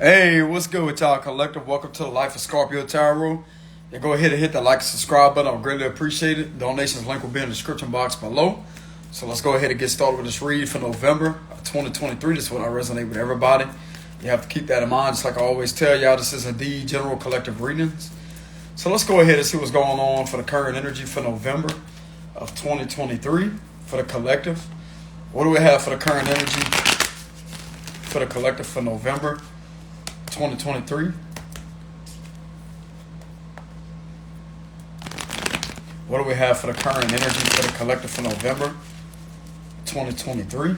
Hey, what's good with y'all, collective? Welcome to the Life of Scorpio Tarot. Yeah, go ahead and hit that like and subscribe button. I'll greatly appreciate it. Donations link will be in the description box below. So let's go ahead and get started with this read for November 2023. This is what I resonate with everybody. You have to keep that in mind. Just like I always tell y'all, this is indeed general collective readings. So let's go ahead and see what's going on for the current energy for November of 2023 for the collective. What do we have for the current energy for the collective for November 2023? What do we have for the current energy for the collective for November 2023?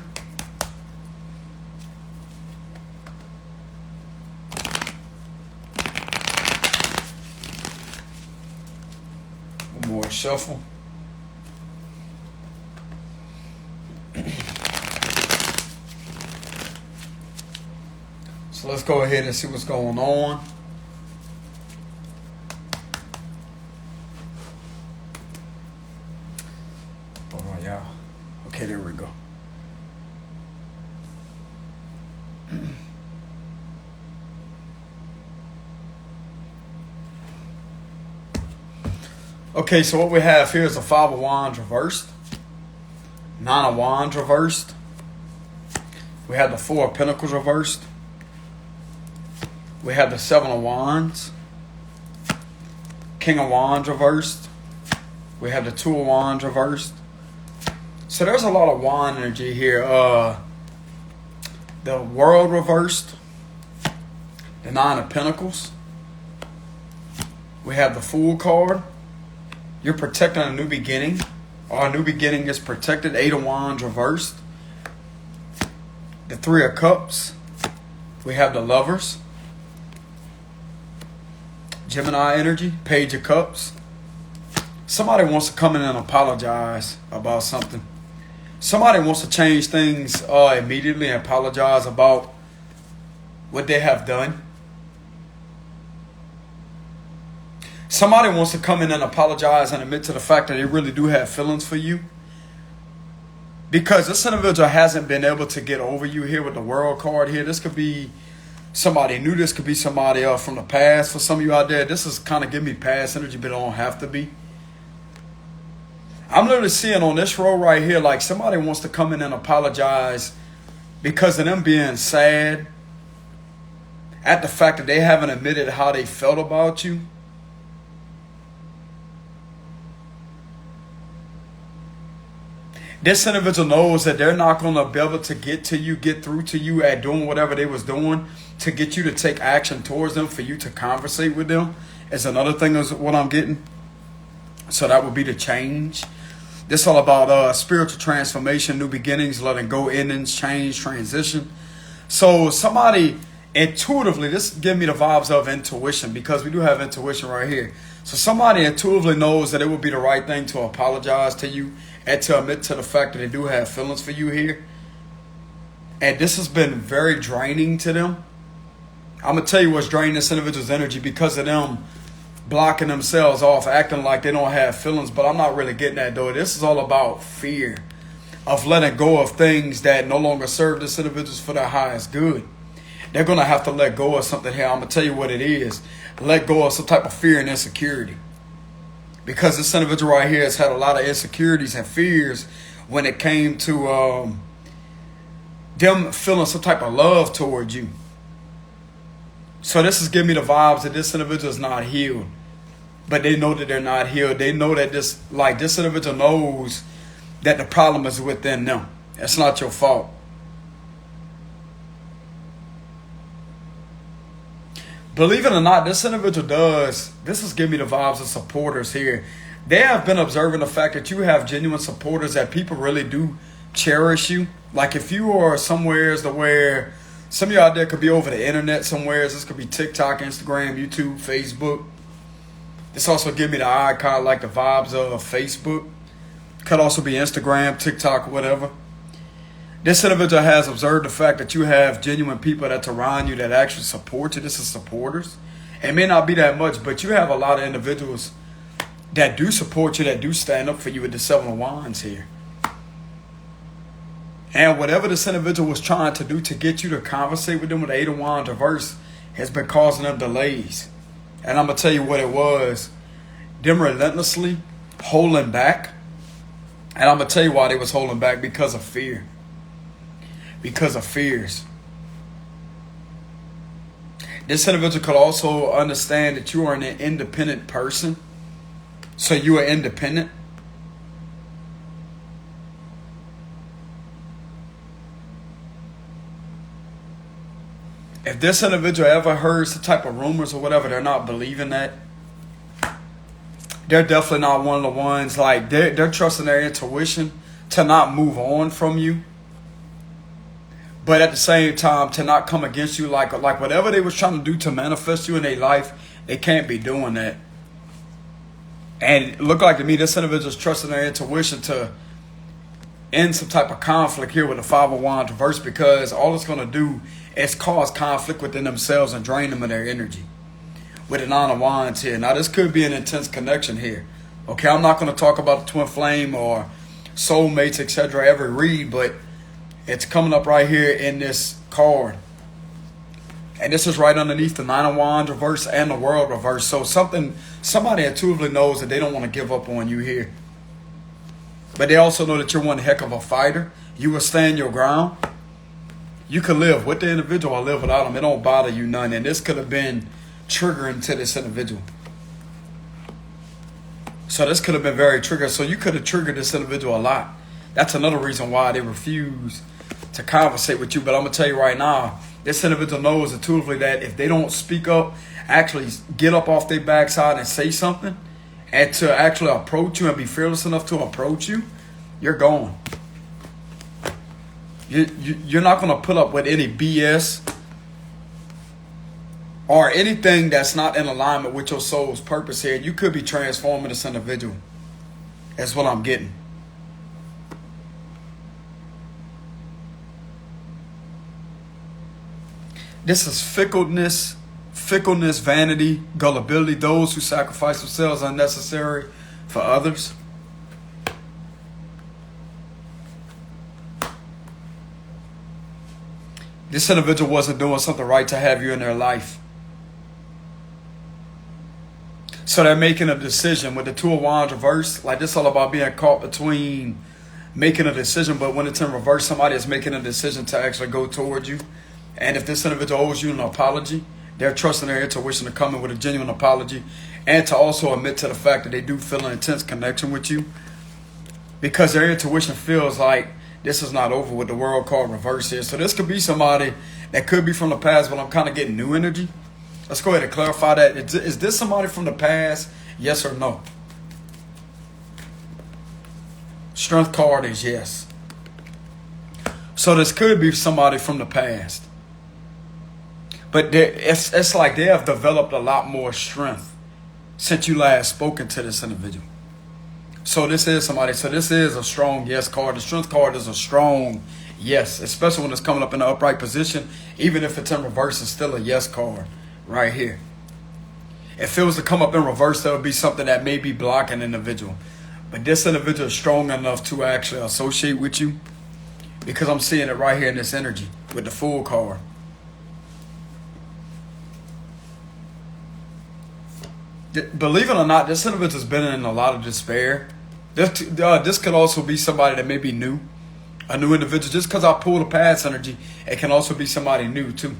One more shuffle. So let's go ahead and see what's going on. Hold on, y'all. Okay, there we go. Okay, so what we have here is a Five of Wands reversed, Nine of Wands reversed. We have the Four of Pentacles reversed. We have the Seven of Wands, King of Wands reversed. We have the Two of Wands reversed. So there's a lot of wand energy here. The World reversed, the Nine of Pentacles. We have the Fool card. You're protecting a new beginning. Our new beginning is protected. Eight of Wands reversed. The Three of Cups. We have the Lovers. Gemini energy, Page of Cups. Somebody wants to come in and apologize about something. Somebody wants to change things immediately and apologize about what they have done. Somebody wants to come in and apologize and admit to the fact that they really do have feelings for you. Because this individual hasn't been able to get over you here with the World card here. This could be somebody new. This could be somebody from the past. For some of you out there, this is kind of giving me past energy, but it don't have to be. I'm literally seeing on this row right here, like somebody wants to come in and apologize because of them being sad at the fact that they haven't admitted how they felt about you. This individual knows that they're not going to be able to get through to you at doing whatever they was doing to get you to take action towards them, for you to conversate with them. Is another thing is what I'm getting. So that would be the change. This is all about spiritual transformation, new beginnings, letting go, endings, change, transition. So somebody intuitively, this gives me the vibes of intuition, because we do have intuition right here. So somebody intuitively knows that it would be the right thing to apologize to you and to admit to the fact that they do have feelings for you here. And this has been very draining to them. I'm going to tell you what's draining this individual's energy, because of them blocking themselves off, acting like they don't have feelings. But I'm not really getting that, though. This is all about fear of letting go of things that no longer serve this individual for their highest good. They're going to have to let go of something here. I'm going to tell you what it is. Let go of some type of fear and insecurity. Because this individual right here has had a lot of insecurities and fears when it came to them feeling some type of love towards you. So this is giving me the vibes that this individual is not healed. But they know that they're not healed. They know that this individual knows that the problem is within them. It's not your fault. Believe it or not, this individual does. This is giving me the vibes of supporters here. They have been observing the fact that you have genuine supporters, that people really do cherish you. Like if you are somewheres to where some of you out there could be over the internet somewheres. This could be TikTok, Instagram, YouTube, Facebook. This also give me the icon, like the vibes of Facebook. Could also be Instagram, TikTok, whatever. This individual has observed the fact that you have genuine people that's around you that actually support you. This is supporters. It may not be that much, but you have a lot of individuals that do support you, that do stand up for you with the Seven of Wands here. And whatever this individual was trying to do to get you to conversate with them with the Eight of Wands reverse, has been causing them delays. And I'm going to tell you what it was. Them relentlessly holding back. And I'm going to tell you why they was holding back. Because of fear. Because of fears. This individual could also understand that you are an independent person. So you are independent. If this individual ever heard some type of rumors or whatever, they're not believing that. They're definitely not one of the ones, like, they're trusting their intuition to not move on from you. But at the same time, to not come against you, like whatever they was trying to do to manifest you in their life, they can't be doing that. And it looked like to me, this individual's trusting their intuition to end some type of conflict here with the Five of Wands reverse, because all it's going to do is cause conflict within themselves and drain them of their energy. With the Nine of Wands here. Now, this could be an intense connection here. Okay, I'm not going to talk about the twin flame or soulmates, etc. every read, but it's coming up right here in this card. And this is right underneath the Nine of Wands reverse and the World reverse. So somebody intuitively knows that they don't want to give up on you here. But they also know that you're one heck of a fighter. You will stand your ground. You could live with the individual or live without them. It don't bother you none. And this could have been triggering to this individual. So this could have been very triggering. So you could have triggered this individual a lot. That's another reason why they refuse to conversate with you. But I'm going to tell you right now, this individual knows intuitively that if they don't speak up, actually get up off their backside and say something, and to actually approach you and be fearless enough to approach you, you're gone. You're not going to put up with any BS or anything that's not in alignment with your soul's purpose here. You could be transforming this individual. That's what I'm getting. This is fickleness, vanity, gullibility, those who sacrifice themselves unnecessary for others. This individual wasn't doing something right to have you in their life. So they're making a decision with the Two of Wands reverse. Like, this is all about being caught between making a decision, but when it's in reverse, somebody is making a decision to actually go towards you. And if this individual owes you an apology, they're trusting their intuition to come in with a genuine apology and to also admit to the fact that they do feel an intense connection with you, because their intuition feels like this is not over with the World card reverse here. So this could be somebody that could be from the past, but I'm kind of getting new energy. Let's go ahead and clarify that. Is this somebody from the past? Yes or no? Strength card is yes. So this could be somebody from the past. But it's like they have developed a lot more strength since you last spoken to this individual. So this is somebody. So this is a strong yes card. The strength card is a strong yes, especially when it's coming up in the upright position. Even if it's in reverse, it's still a yes card right here. If it was to come up in reverse, that would be something that may be blocking an individual. But this individual is strong enough to actually associate with you, because I'm seeing it right here in this energy with the Fool card. Believe it or not, this individual has been in a lot of despair. This could also be somebody that may be new, a new individual. Just because I pull the past energy, it can also be somebody new too.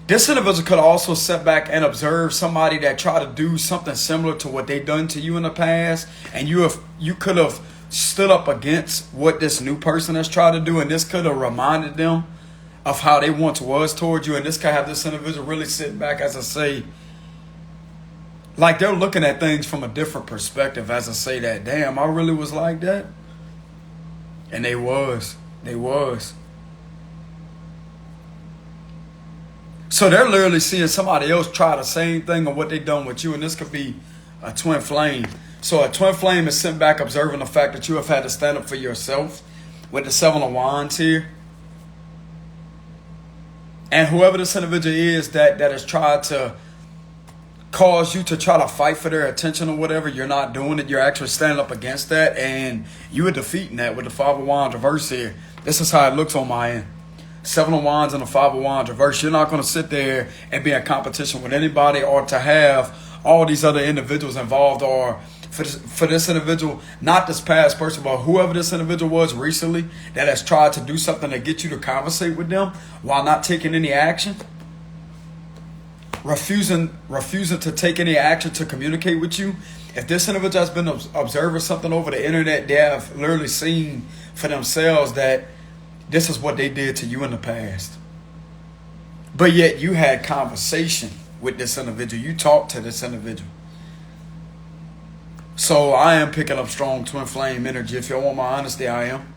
This individual could also sit back and observe somebody that tried to do something similar to what they done to you in the past, and you could have stood up against what this new person has tried to do, and this could have reminded them of how they once was towards you. And this could have this individual really sitting back, as I say, like they're looking at things from a different perspective, as I say that, damn, I really was like that. And they was. So they're literally seeing somebody else try the same thing on what they done with you. And this could be a twin flame. So a twin flame is sitting back observing the fact that you have had to stand up for yourself with the Seven of Wands here. And whoever this individual is that has tried to cause you to try to fight for their attention or whatever, you're not doing it. You're actually standing up against that, and you are defeating that with the Five of Wands reverse here. This is how it looks on my end. Seven of Wands and the Five of Wands reverse. You're not going to sit there and be in competition with anybody, or to have all these other individuals involved, or for this individual, not this past person, but whoever this individual was recently that has tried to do something to get you to conversate with them while not taking any action. Refusing to take any action to communicate with you. If this individual has been observing something over the internet, they have literally seen for themselves that this is what they did to you in the past. But yet you had conversation with this individual. You talked to this individual. So I am picking up strong twin flame energy. If you want my honesty, I am.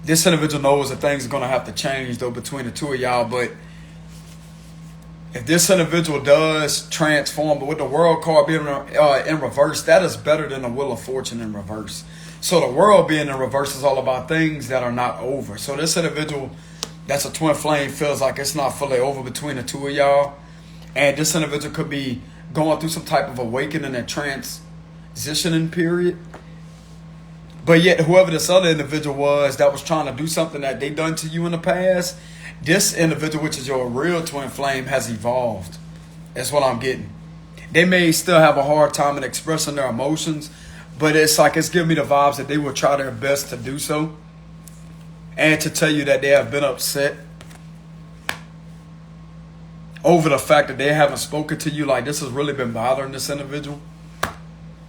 This individual knows that things are going to have to change, though, between the two of y'all. But if this individual does transform, but with the world card being in reverse, that is better than the wheel of fortune in reverse. So the world being in reverse is all about things that are not over. So this individual that's a twin flame feels like it's not fully over between the two of y'all. And this individual could be going through some type of awakening and transitioning period. But yet whoever this other individual was that was trying to do something that they done to you in the past, this individual, which is your real twin flame, has evolved. That's what I'm getting. They may still have a hard time in expressing their emotions, but it's like it's giving me the vibes that they will try their best to do so. And to tell you that they have been upset over the fact that they haven't spoken to you. Like, this has really been bothering this individual.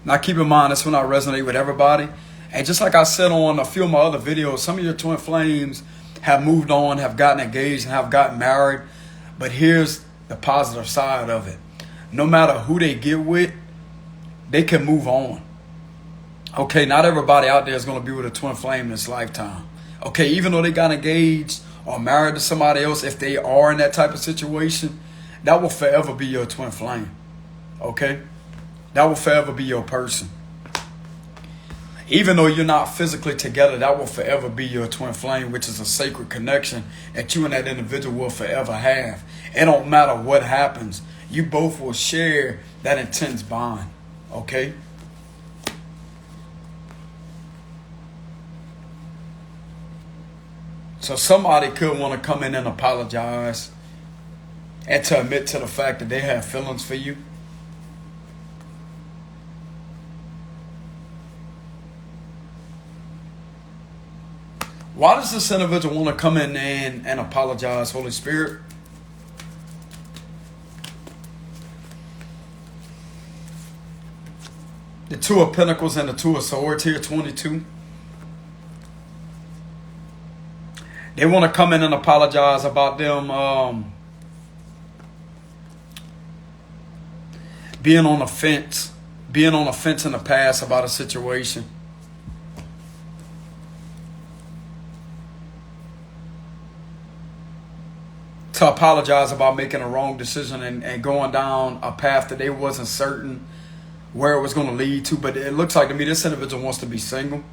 Now, keep in mind, this will not resonate with everybody. And just like I said on a few of my other videos, some of your twin flames have moved on, have gotten engaged, and have gotten married. But here's the positive side of it. No matter who they get with, they can move on. Okay, not everybody out there is going to be with a twin flame in this lifetime. Okay, even though they got engaged or married to somebody else, if they are in that type of situation, that will forever be your twin flame. Okay? That will forever be your person. Even though you're not physically together, that will forever be your twin flame, which is a sacred connection that you and that individual will forever have. It don't matter what happens. You both will share that intense bond. Okay? So somebody could want to come in and apologize and to admit to the fact that they have feelings for you. Why does this individual want to come in and apologize, Holy Spirit? The Two of Pentacles and the Two of Swords here, 22. They want to come in and apologize about them being on the fence in the past about a situation. To apologize about making a wrong decision and going down a path that they wasn't certain where it was going to lead to. But it looks like to me this individual wants to be single.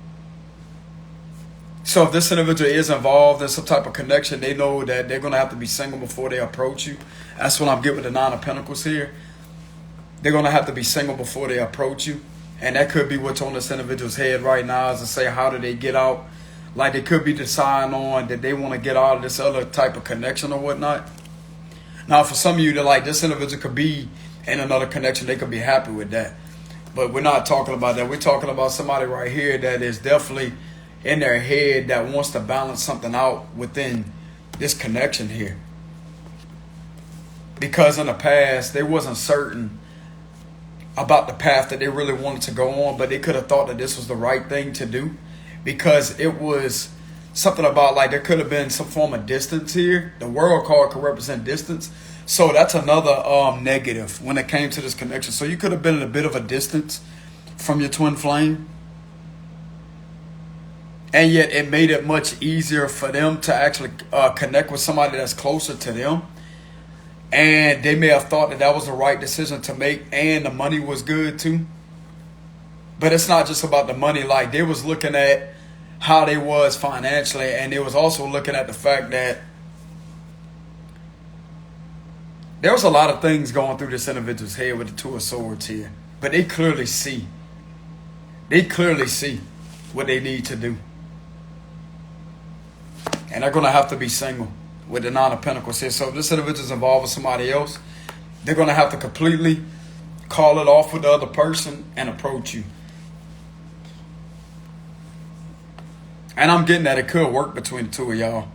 So if this individual is involved in some type of connection, they know that they're going to have to be single before they approach you. That's what I'm getting with the Nine of Pentacles here. They're going to have to be single before they approach you. And that could be what's on this individual's head right now, is to say, how do they get out? Like, they could be deciding on that they want to get out of this other type of connection or whatnot. Now, for some of you, they're like, this individual could be in another connection. They could be happy with that. But we're not talking about that. We're talking about somebody right here that is definitely in their head that wants to balance something out within this connection here. Because in the past, they wasn't certain about the path that they really wanted to go on, but they could have thought that this was the right thing to do, because it was something about, like, there could have been some form of distance here. The world card could represent distance. So that's another negative when it came to this connection. So you could have been in a bit of a distance from your twin flame. And yet it made it much easier for them to actually connect with somebody that's closer to them. And they may have thought that that was the right decision to make, and the money was good too. But it's not just about the money. Like, they was looking at how they was financially, and they was also looking at the fact that there was a lot of things going through this individual's head with the Two of Swords here. But they clearly see They clearly see what they need to do. And they're going to have to be single with the Nine of Pentacles here. So if this individual is involved with somebody else, they're going to have to completely call it off with the other person and approach you. And I'm getting that it could work between the two of y'all.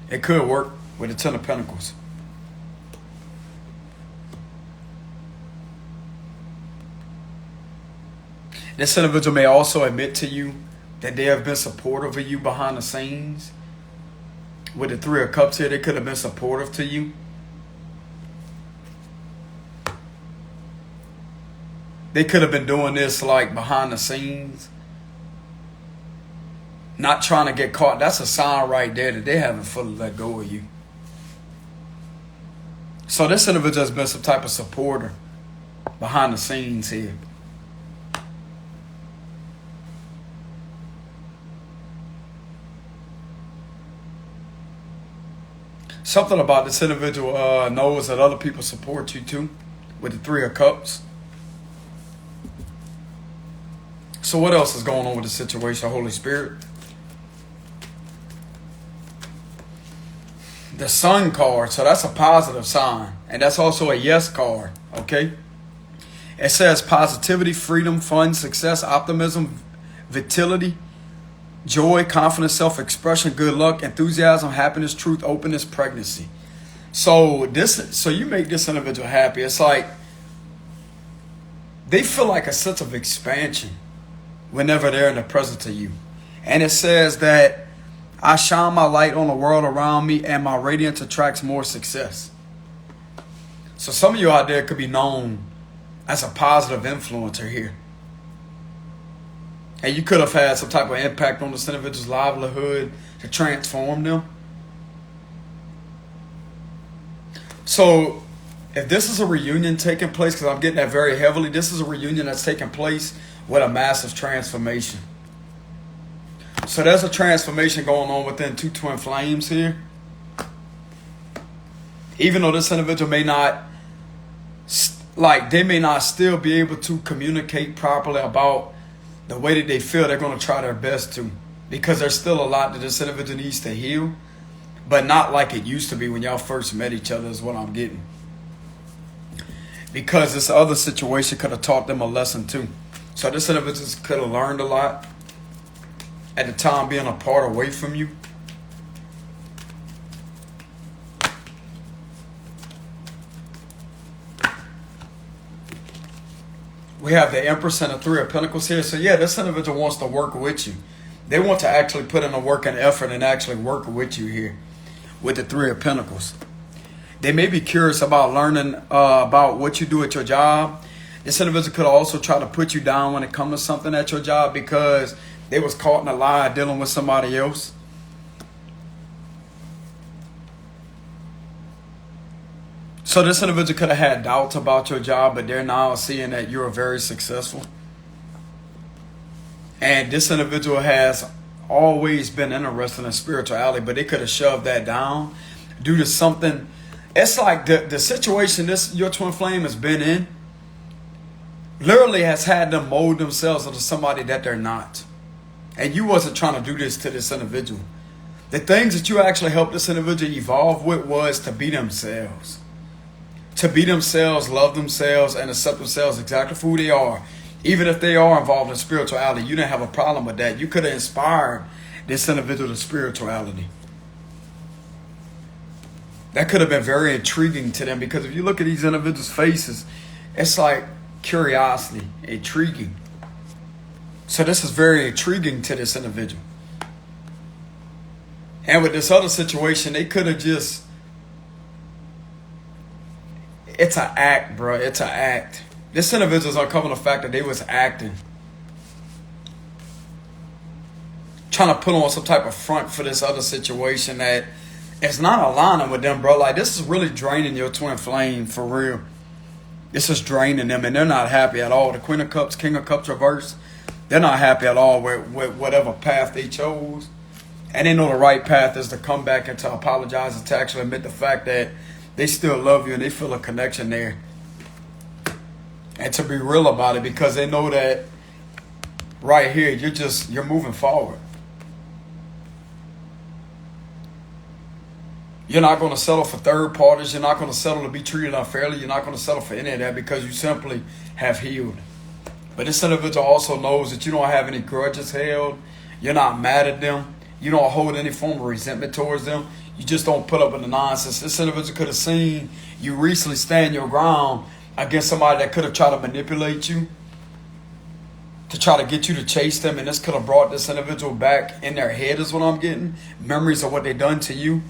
It could work with the Ten of Pentacles. This individual may also admit to you that they have been supportive of you behind the scenes. With the Three of Cups here, they could have been supportive to you. They could have been doing this like behind the scenes. Not trying to get caught. That's a sign right there that they haven't fully let go of you. So this individual has been some type of supporter behind the scenes here. Something about this individual knows that other people support you too, with the Three of Cups. So what else is going on with the situation, Holy Spirit? The Sun card, so that's a positive sign. And that's also a yes card, okay? It says positivity, freedom, fun, success, optimism, vitality, joy, confidence, self-expression, good luck, enthusiasm, happiness, truth, openness, pregnancy. So you make this individual happy. It's like they feel like a sense of expansion whenever they're in the presence of you. And it says that I shine my light on the world around me and my radiance attracts more success. So some of you out there could be known as a positive influencer here. And you could have had some type of impact on this individual's livelihood to transform them. So if this is a reunion taking place, because I'm getting that very heavily, this is a reunion that's taking place with a massive transformation. So there's a transformation going on within two twin flames here. Even though this individual may not, they may not still be able to communicate properly about the way that they feel, they're going to try their best to. Because there's still a lot that this individual needs to heal. But not like it used to be when y'all first met each other is what I'm getting. Because this other situation could have taught them a lesson too. So this individual could have learned a lot at the time being apart away from you. We have the Empress and the Three of Pentacles here. So yeah, this individual wants to work with you. They want to actually put in the work and effort and actually work with you here with the Three of Pentacles. They may be curious about learning about what you do at your job. This individual could also try to put you down when it comes to something at your job because they was caught in a lie dealing with somebody else. So this individual could have had doubts about your job, but they're now seeing that you're very successful. And this individual has always been interested in spirituality, but they could have shoved that down due to something. It's like the situation your twin flame has been in literally has had them mold themselves into somebody that they're not. And you wasn't trying to do this to this individual. The things that you actually helped this individual evolve with was to be themselves. To be themselves, love themselves, and accept themselves exactly for who they are. Even if they are involved in spirituality, you didn't have a problem with that. You could have inspired this individual to spirituality. That could have been very intriguing to them because if you look at these individuals' faces, it's like curiosity, intriguing. So this is very intriguing to this individual. And with this other situation, they could have just... It's an act, bro. It's an act. This individual's uncovering the fact that they was acting. Trying to put on some type of front for this other situation that it's not aligning with them, bro. Like, this is really draining your twin flame for real. This is draining them, and they're not happy at all. The Queen of Cups, King of Cups reverse, they're not happy at all with whatever path they chose. And they know the right path is to come back and to apologize and to actually admit the fact that they still love you and they feel a connection there. and to be real about it, because they know that right here, you're moving forward. You're not going to settle for third parties. You're not going to settle to be treated unfairly. You're not going to settle for any of that, because you simply have healed. But this individual also knows that you don't have any grudges held. You're not mad at them. You don't hold any form of resentment towards them. You just don't put up with the nonsense. This individual could have seen you recently stand your ground against somebody that could have tried to manipulate you, to try to get you to chase them. And this could have brought this individual back in their head, is what I'm getting. Memories of what they done to you.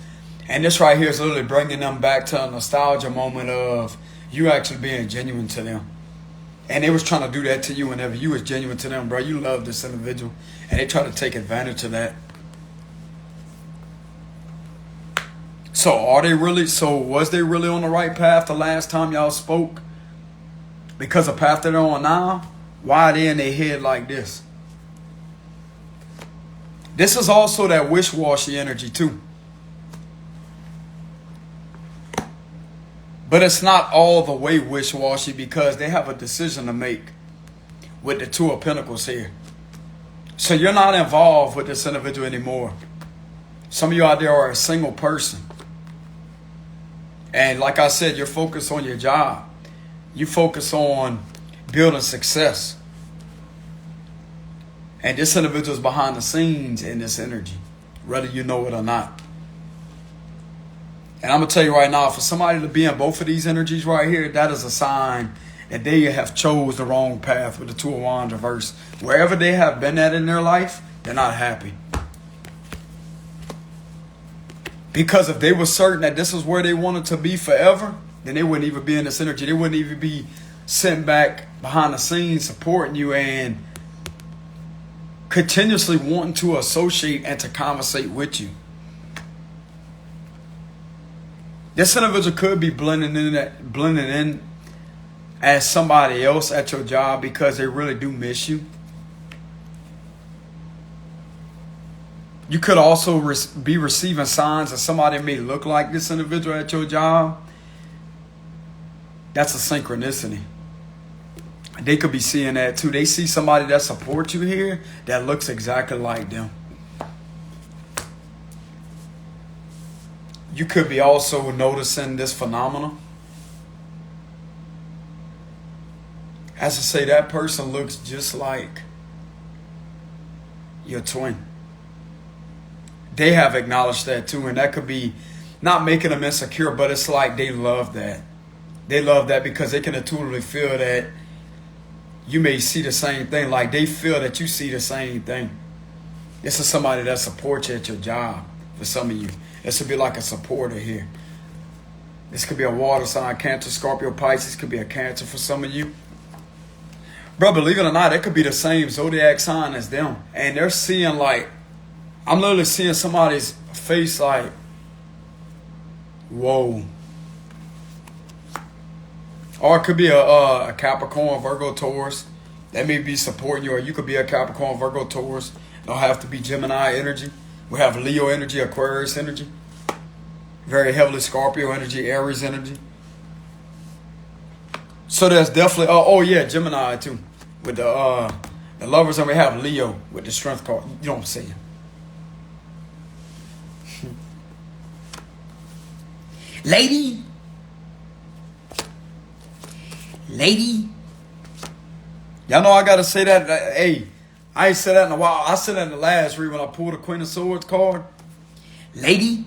And this right here is literally bringing them back to a nostalgia moment of you actually being genuine to them. And they was trying to do that to you whenever you was genuine to them, bro. You love this individual. And they try to take advantage of that. So was they really on the right path the last time y'all spoke? Because the path that they're on now, why are they in their head like this? This is also that wish-washy energy too. But it's not all the way wish-washy, because they have a decision to make with the Two of Pentacles here. So you're not involved with this individual anymore. Some of you out there are a single person. And like I said, you're focused on your job. You focus on building success. And this individual is behind the scenes in this energy, whether you know it or not. And I'm going to tell you right now, for somebody to be in both of these energies right here, that is a sign that they have chose the wrong path with the Two of Wands reverse. Wherever they have been at in their life, they're not happy. Because if they were certain that this is where they wanted to be forever, then they wouldn't even be in this energy. They wouldn't even be sitting back behind the scenes supporting you and continuously wanting to associate and to conversate with you. This individual could be blending in as somebody else at your job because they really do miss you. You could also be receiving signs that somebody may look like this individual at your job. That's a synchronicity. They could be seeing that too. They see somebody that supports you here that looks exactly like them. You could be also noticing this phenomenon. As I say, that person looks just like your twin. They have acknowledged that too, and that could be not making them insecure, but it's like they love that. They love that because they can intuitively feel that you may see the same thing. Like they feel that you see the same thing. This is somebody that supports you at your job for some of you. This would be like a supporter here. This could be a water sign, Cancer, Scorpio, Pisces. Could be a Cancer for some of you. Bro, believe it or not, it could be the same zodiac sign as them. And they're seeing like, I'm literally seeing somebody's face like, whoa. Or it could be a Capricorn, Virgo, Taurus. That may be supporting you. Or you could be a Capricorn, Virgo, Taurus. Don't have to be Gemini energy. We have Leo energy, Aquarius energy. Very heavily Scorpio energy, Aries energy. So there's definitely, oh yeah, Gemini too. With the lovers, and we have Leo with the strength card. You know what I'm saying? Lady. Y'all know I got to say that. Hey, I ain't said that in a while. I said that in the last read when I pulled the Queen of Swords card. Lady.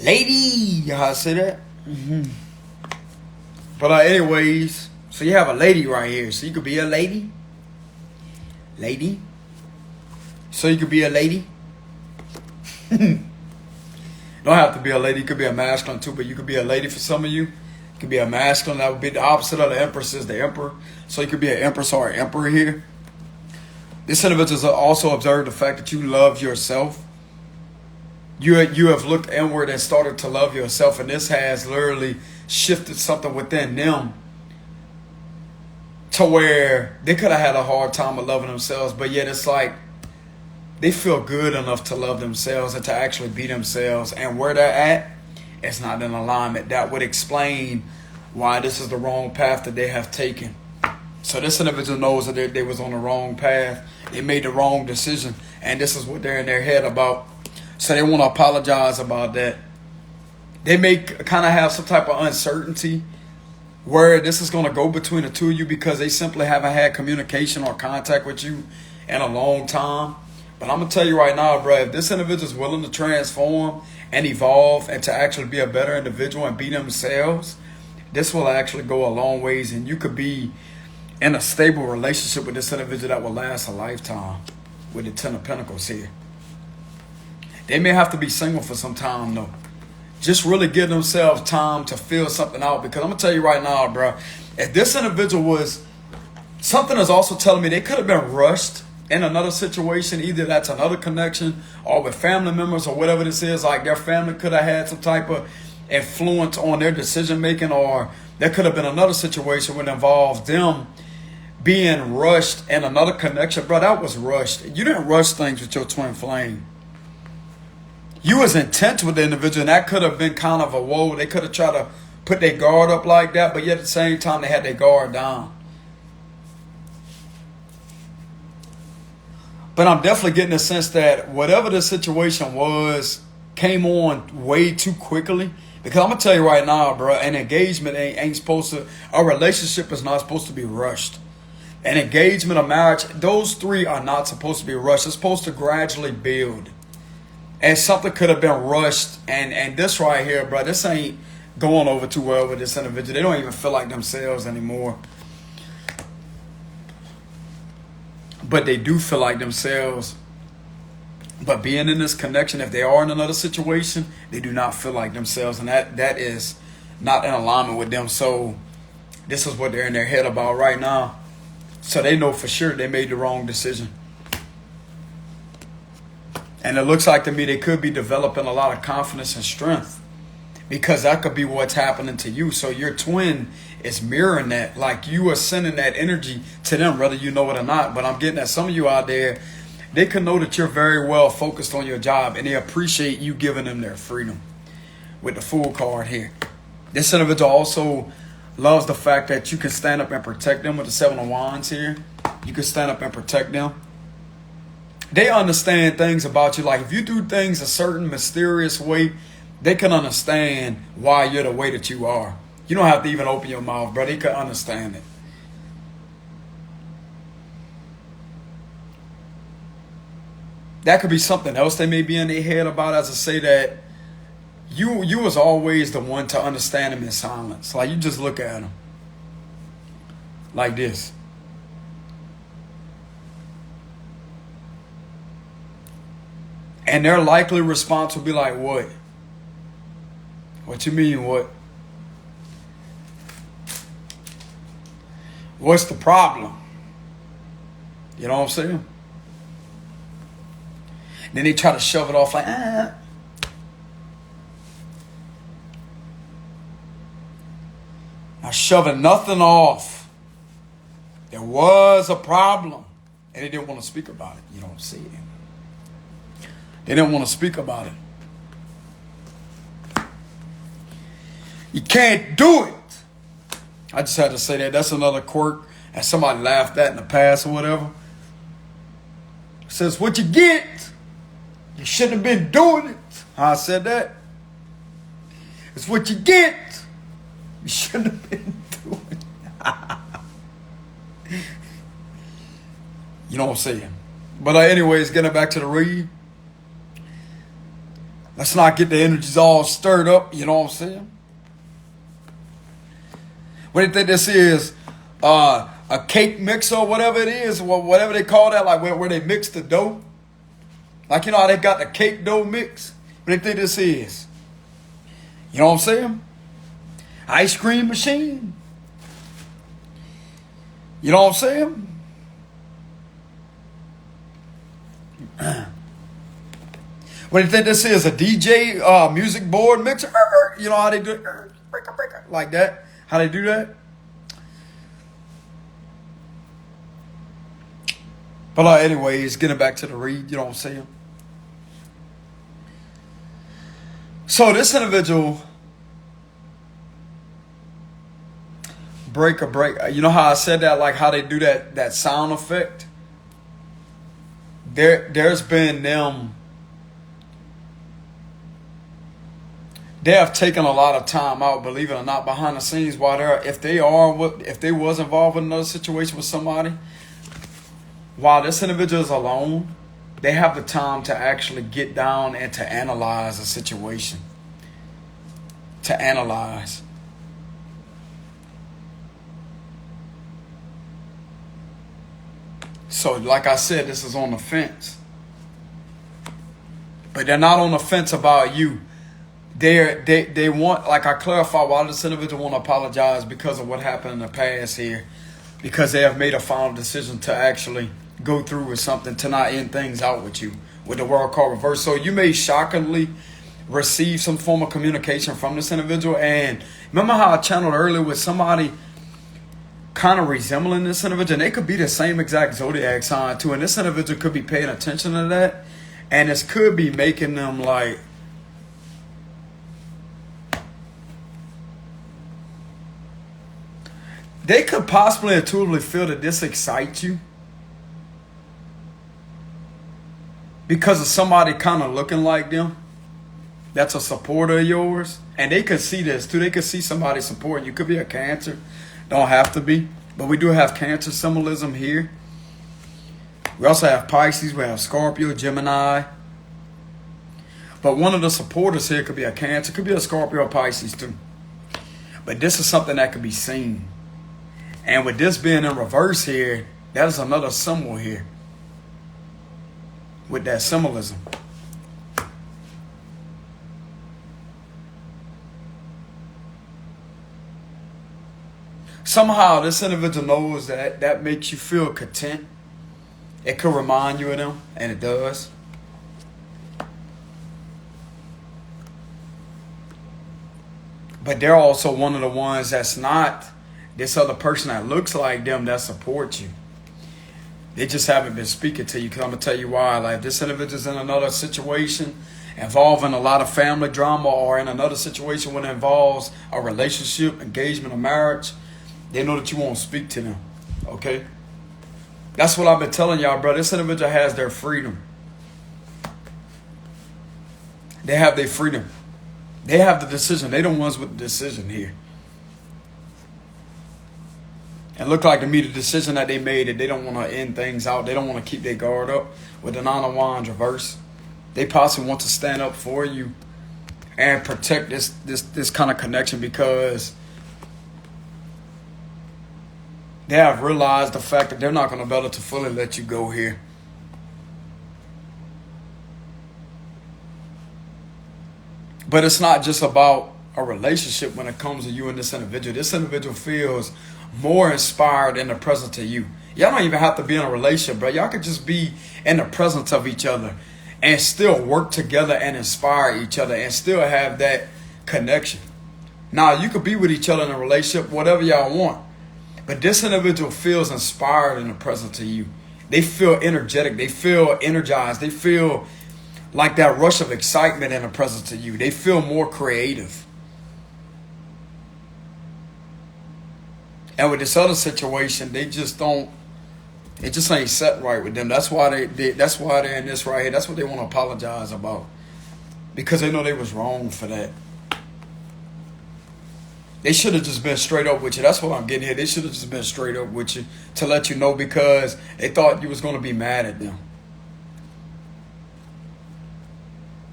I say that. But anyways, so you have a lady right here. So you could be a lady. So you could be a lady. Don't have to be a lady. You could be a masculine too, but you could be a lady for some of you. You could be a masculine. That would be the opposite of the Empress is the Emperor. So you could be an Empress or an Emperor here. This individual has also observed the fact that you love yourself. You have looked inward and started to love yourself, and this has literally shifted something within them to where they could have had a hard time of loving themselves, but yet it's like they feel good enough to love themselves and to actually be themselves. And where they're at, it's not in alignment. That would explain why this is the wrong path that they have taken. So this individual knows that they was on the wrong path. They made the wrong decision. And this is what they're in their head about. So they want to apologize about that. They may kind of have some type of uncertainty where this is going to go between the two of you, because they simply haven't had communication or contact with you in a long time. But I'm going to tell you right now, bro, if this individual is willing to transform and evolve and to actually be a better individual and be themselves, this will actually go a long ways. And you could be in a stable relationship with this individual that will last a lifetime with the 10 of Pentacles here. They may have to be single for some time, though. Just really give themselves time to feel something out. Because I'm going to tell you right now, bro, if this individual was, something is also telling me they could have been rushed in another situation. Either that's another connection or with family members or whatever this is. Like their family could have had some type of influence on their decision making, or there could have been another situation that involved them being rushed in another connection. Bro, that was rushed. You didn't rush things with your twin flame. You was intense with the individual, and that could have been kind of a whoa. They could have tried to put their guard up like that, but yet at the same time they had their guard down. But I'm definitely getting a sense that whatever the situation was came on way too quickly. Because I'm going to tell you right now, bro, an engagement ain't supposed to, a relationship is not supposed to be rushed. An engagement, a marriage, those three are not supposed to be rushed. It's supposed to gradually build. And something could have been rushed. And this right here, bro, this ain't going over too well with this individual. They don't even feel like themselves anymore. But they do feel like themselves. But being in this connection, if they are in another situation, they do not feel like themselves. And that is not in alignment with them. So this is what they're in their head about right now. So they know for sure they made the wrong decision. And it looks like to me they could be developing a lot of confidence and strength, because that could be what's happening to you. So your twin is mirroring that. Like you are sending that energy to them, whether you know it or not. But I'm getting that some of you out there, they can know that you're very well focused on your job, and they appreciate you giving them their freedom with the Fool card here. This individual also loves the fact that you can stand up and protect them with the 7 of Wands here. You can stand up and protect them. They understand things about you. Like if you do things a certain mysterious way, they can understand why you're the way that you are. You don't have to even open your mouth, bro. They can understand it. That could be something else they may be in their head about. As I say that, you was always the one to understand them in silence. Like you just look at them like this. And their likely response will be like, what? What you mean, what? What's the problem? You know what I'm saying? Then they try to shove it off like, I'm shoving nothing off. There was a problem. And they didn't want to speak about it. You know what I'm saying? They didn't want to speak about it. You can't do it. I just had to say that. That's another quirk. And somebody laughed at in the past or whatever. It says, what you get? You shouldn't have been doing it. I said that. It's what you get. You shouldn't have been doing it. You know what I'm saying? But anyways, getting back to the read. Let's not get the energies all stirred up. You know what I'm saying? What do you think this is? A cake mix or whatever it is, whatever they call that, like where they mix the dough. Like, you know how they got the cake dough mix? What do you think this is? You know what I'm saying? Ice cream machine. You know what I'm saying? What do you think this is? A DJ music board mixer? You know how they do it? Like that? How they do that? But anyways, getting back to the read, you know what I'm saying? So this individual, break. You know how I said that, like how they do that sound effect? There's been them. They have taken a lot of time out, believe it or not, behind the scenes while if they was involved in another situation with somebody, while this individual is alone, they have the time to actually get down and to analyze a situation. To analyze. So, like I said, this is on the fence. But they're not on the fence about you. They want, like I clarify, why this individual want to apologize because of what happened in the past here. Because they have made a final decision to actually go through with something, to not end things out with you, with the world card reverse. So you may shockingly receive some form of communication from this individual. And remember how I channeled earlier with somebody kind of resembling this individual? And they could be the same exact zodiac sign too. And this individual could be paying attention to that. And this could be making them like, they could possibly intuitively feel that this excites you because of somebody kind of looking like them that's a supporter of yours. And they could see this too. They could see somebody supporting you. Could be a Cancer. Don't have to be. But we do have Cancer symbolism here. We also have Pisces. We have Scorpio, Gemini. But one of the supporters here could be a Cancer. Could be a Scorpio or Pisces too. But this is something that could be seen. And with this being in reverse here, that is another symbol here. With that symbolism. Somehow this individual knows that that makes you feel content. It could remind you of them, and it does. But they're also one of the ones that's not this other person that looks like them that supports you. They just haven't been speaking to you, because I'm going to tell you why. Like, this individual's in another situation involving a lot of family drama, or in another situation when it involves a relationship, engagement, or marriage, they know that you won't speak to them. Okay? That's what I've been telling y'all, bro. This individual has their freedom. They have their freedom. They have the decision. They the ones with the decision here. And look like to me, the decision that they made, that they don't want to end things out. They don't want to keep their guard up with the Nine of Wands reverse. They possibly want to stand up for you and protect this kind of connection, because they have realized the fact that they're not going to be able to fully let you go here. But it's not just about a relationship when it comes to you and this individual. This individual feels more inspired in the presence of you. Y'all don't even have to be in a relationship, bro. Y'all could just be in the presence of each other and still work together and inspire each other and still have that connection. Now, you could be with each other in a relationship, whatever y'all want. But this individual feels inspired in the presence of you. They feel energetic. They feel energized. They feel like that rush of excitement in the presence of you. They feel more creative. And with this other situation, they just don't, it just ain't set right with them. That's why that's why they're in this right here. That's what they want to apologize about. Because they know they was wrong for that. They should have just been straight up with you. That's what I'm getting here. They should have just been straight up with you to let you know, because they thought you was going to be mad at them.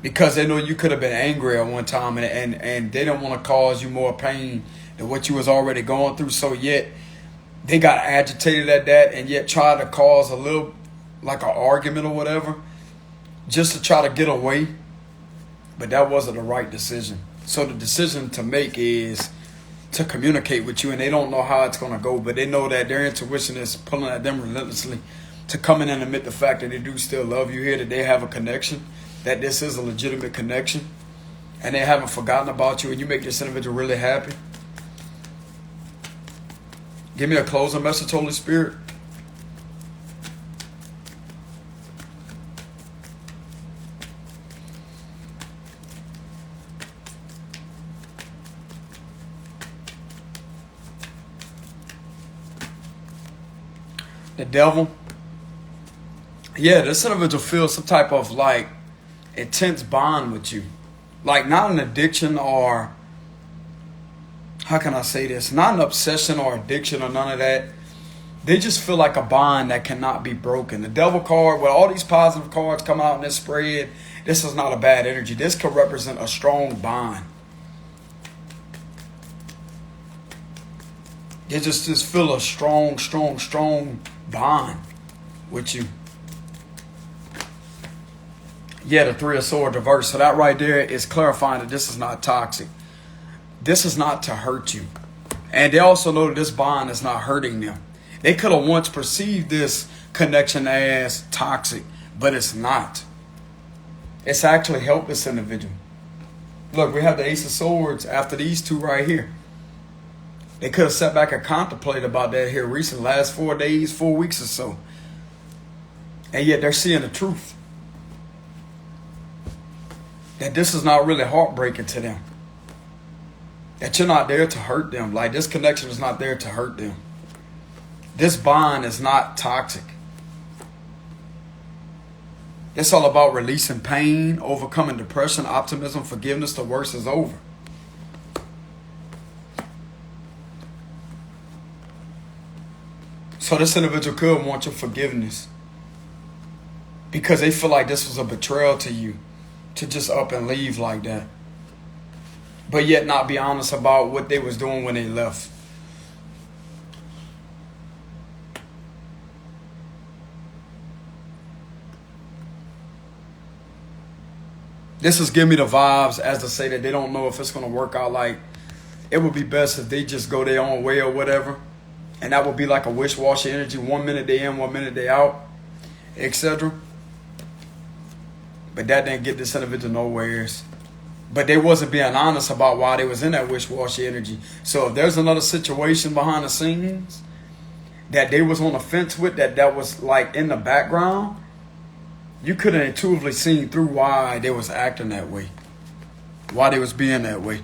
Because they know you could have been angry at one time, and they don't want to cause you more pain than what you was already going through. So yet they got agitated at that, and yet tried to cause a little, like an argument or whatever, just to try to get away. But that wasn't the right decision. So the decision to make is to communicate with you, and they don't know how it's going to go, but they know that their intuition is pulling at them relentlessly to come in and admit the fact that they do still love you here, that they have a connection, that this is a legitimate connection, and they haven't forgotten about you, and you make this individual really happy. Give me a closing message, Holy Spirit. The devil. Yeah, this individual feels some type of like intense bond with you. Like not an addiction or, how can I say this? Not an obsession or addiction or none of that. They just feel like a bond that cannot be broken. The devil card, with all these positive cards coming out in this spread, this is not a bad energy. This could represent a strong bond. They just feel a strong bond with you. Yeah, the Three of Swords reversed. So that right there is clarifying that this is not toxic. This is not to hurt you. And they also know that this bond is not hurting them. They could have once perceived this connection as toxic, but it's not. It's actually helped this individual. Look, we have the Ace of Swords after these two right here. They could have sat back and contemplated about that here recently, last 4 days, 4 weeks or so. And yet they're seeing the truth. That this is not really heartbreaking to them. That you're not there to hurt them. Like this connection is not there to hurt them. This bond is not toxic. It's all about releasing pain, overcoming depression, optimism, forgiveness. The worst is over. So this individual could want your forgiveness because they feel like this was a betrayal to you, to just up and leave like that, but yet not be honest about what they was doing when they left. This is giving me the vibes as to say that they don't know if it's going to work out. Like it would be best if they just go their own way or whatever. And that would be like a wish-washy energy. 1 minute they in, 1 minute they out, etc. But that didn't get this individual nowheres. But they wasn't being honest about why they was in that wish-washy energy. So if there's another situation behind the scenes that they was on the fence with, that was like in the background, you could have intuitively seen through why they was acting that way. Why they was being that way.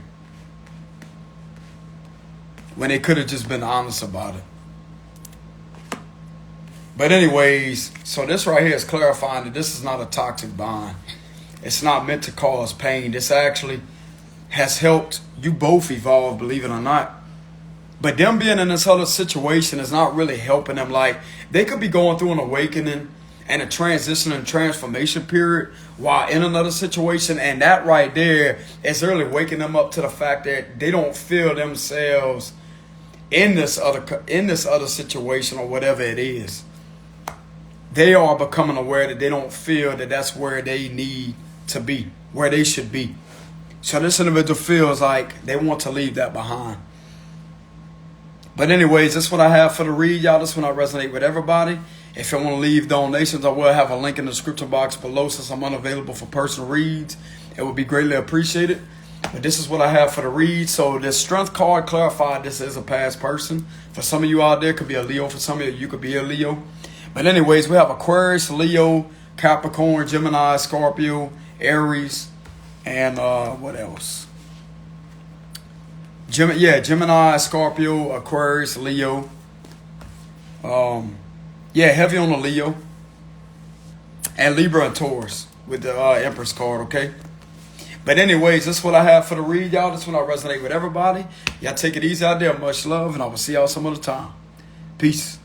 When they could have just been honest about it. But anyways, so this right here is clarifying that this is not a toxic bond. It's not meant to cause pain. This actually has helped you both evolve, believe it or not. But them being in this other situation is not really helping them. Like they could be going through an awakening and a transition and transformation period while in another situation. And that right there is really waking them up to the fact that they don't feel themselves in this other situation or whatever it is. They are becoming aware that they don't feel that that's where they need to be, where they should be. So this individual feels like they want to leave that behind. But anyways, that's what I have for the read, y'all. This one I resonate with everybody. If you want to leave donations, I will have a link in the description box below since I'm unavailable for personal reads. It would be greatly appreciated. But this is what I have for the read. So this strength card clarified this is a past person. For some of you out there, it could be a Leo. For some of you could be a Leo. But anyways, we have Aquarius, Leo, Capricorn, Gemini, Scorpio, Aries, and what else? Gemini, Scorpio, Aquarius, Leo. Heavy on the Leo. And Libra and Taurus with the Empress card, okay? But anyways, this is what I have for the read, y'all. This one I resonate with everybody. Y'all take it easy out there. Much love, and I will see y'all some other time. Peace.